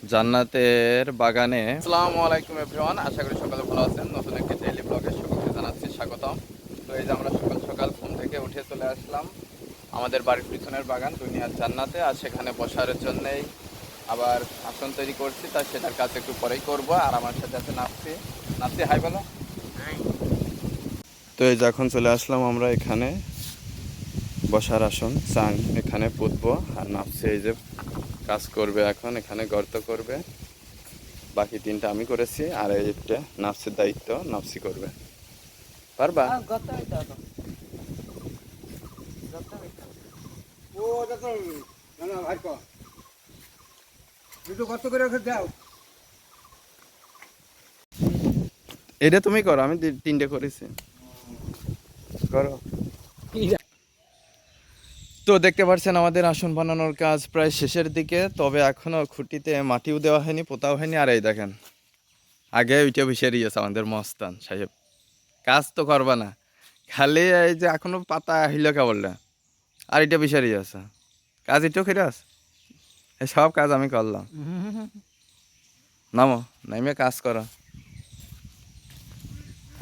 জান্নাতের বাগানে। আসসালামু আলাইকুম এভরিওয়ান, আশা করি সকালে ভালো আছেন। নতুন একটি ডেইলি ব্লগে সকলকে জানাচ্ছি স্বাগতম। তো এই যে আমরা সকাল সকাল ঘুম থেকে উঠে চলে আসলাম আমাদের বাড়ির পিছনের বাগান দুনিয়ার জান্নাতে। আর সেখানে বসার জন্যেই আবার আসন তৈরি করছি, তাই সেটার কাজ একটু পরেই করব। আর আমার সাথে আছে নাফসি। নাফসি হাই বলো। তো এই যখন চলে আসলাম আমরা এখানে বসার আসন চাং এখানে পুঁতবো। আর নাফসি এই যে কাজ করবে, এখন এখানে গর্ত করবে। বাকি তিনটা আমি করেছি, আর এইটা নাফসির দায়িত্ব, নাফসি করবে। পারবা? এটা তুমি করো, আমি তিনটে করেছি, করো। তো দেখতে পাচ্ছেন আমাদের আসন বানানোর কাজ প্রায় শেষের দিকে, তবে এখনো খুঁটিতে মাটিও দেওয়া হয়নি, পোতাও হয়নি। আর এই দেখেন আগে ওইটা বসে দিয়েছে আমাদের মস্তান সাহেব। কাজ তো করবা না, খালি এই যে এখনো পাতা আহিল কেবলটা, আর এটা বসে আছে। কাজ এটাও খেয়ে আস, এই সব কাজ আমি করলাম। নামো, নাইমে কাজ করো।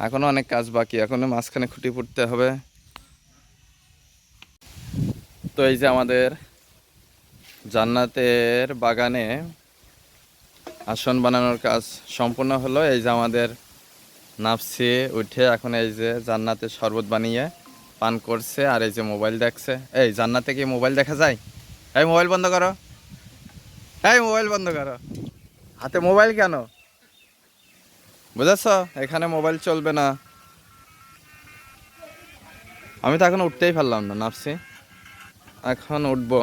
এখনো অনেক কাজ বাকি, এখনো মাঝখানে খুঁটি পুঁততে হবে। তো এই যে আমাদের জান্নাতের বাগানে আসন বানানোর কাজ সম্পূর্ণ হলো। এই যে আমাদের নাফসি উঠে এখন এই যে জান্নাতের শরবত বানিয়ে পান করছে, আর এই যে মোবাইল দেখছে। এই জান্নাতে কি মোবাইল দেখা যায়? এই মোবাইল বন্ধ করো, এই মোবাইল বন্ধ করো। হাতে মোবাইল কেন, বুঝেছ? এখানে মোবাইল চলবে না। আমি তো এখন উঠতেই পারলাম না নাফসি, এখন উঠবো।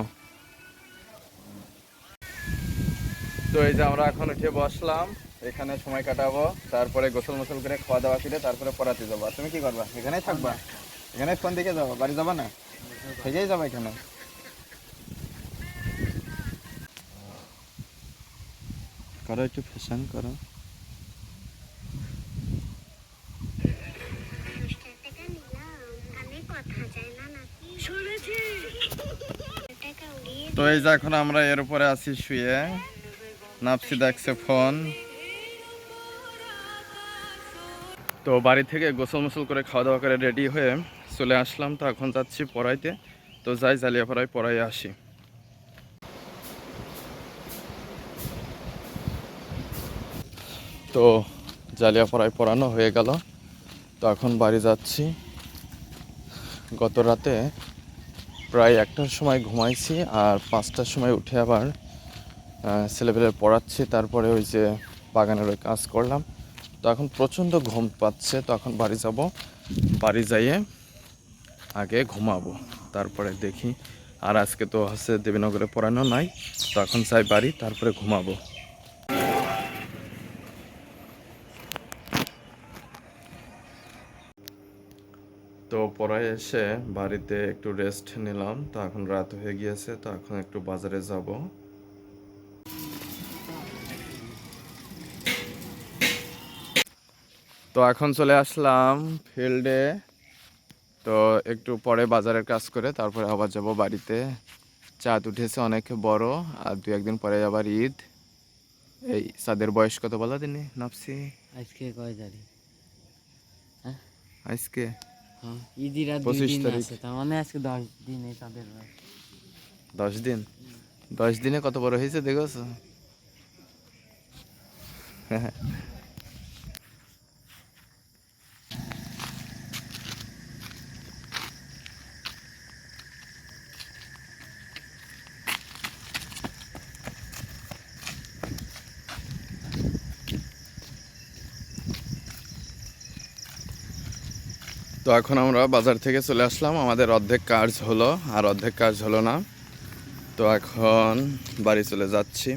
তো এই যে আমরা এখন উঠে বসলাম, এখানে সময় কাটাবো, তারপরে গোসল মোসল করে খাওয়া দাওয়া করে তারপরে পড়াতে যাবো। আর তুমি কি করবা? এখানেই থাকবা? এখানে কোন দিকে যাবো? বাড়ি যাবা না? থেকেই যাবো এখানে। করো একটু ফ্যাশন করো। তো এই যে এখন আমরা এর উপরে আছি শুয়ে, নাফসি দেখছে ফোন। তো বাড়ি থেকে গোসল মোসল করে খাওয়া দাওয়া করে রেডি হয়ে চলে আসলাম। তো এখন যাচ্ছি পড়াইতে। তো যাই জালিয়াপাড়ায় পড়াই আসি। তো জালিয়াপাড়ায় পড়ানো হয়ে গেল, তো এখন বাড়ি যাচ্ছি। গত রাতে প্রায় 1টার সময় ঘুমাইছি, আর 5টার সময় উঠে আবার ছেলেপেলে পড়াচ্ছি। তারপরে ওই যে বাগানের ওই কাজ করলাম। তো এখন প্রচণ্ড ঘুম পাচ্ছে, তো এখন বাড়ি যাব। বাড়ি যাইয়ে আগে ঘুমাবো, তারপরে দেখি। আর আজকে তো হচ্ছে দেবীনগরে পড়ানো নাই, তো এখন যাই বাড়ি, তারপরে ঘুমাবো। তো পড়ায় এসে বাড়িতে একটু রেস্ট নিলাম। তো এখন রাত হয়ে গিয়েছে, তো এখন একটু বাজারে যাব। তো এখন চলে আসলাম ফিল্ডে। তো একটু পরে বাজারের কাজ করে তারপরে আবার যাব বাড়িতে। চাঁদ উঠেছে অনেক বড়, আর 2-1 দিন পরে আবার ঈদ। এই চাঁদের বয়স কত বলা দিনে নাফসি? আজকে কয় তারিখ? হ্যাঁ, আজকে ঈদের আর 25 2 দিন তারিখ। আছে, তার মানে আজকে 10 দিন তাদের 10 দিন, 10 দিনে কত বড় হয়েছে দেখেছ? তো এখন আমরা বাজার থেকে চলে আসলাম, আমাদের অর্ধেক কাজ হলো আর অর্ধেক কাজ হলো না। তো এখন বাড়ি চলে যাচ্ছি।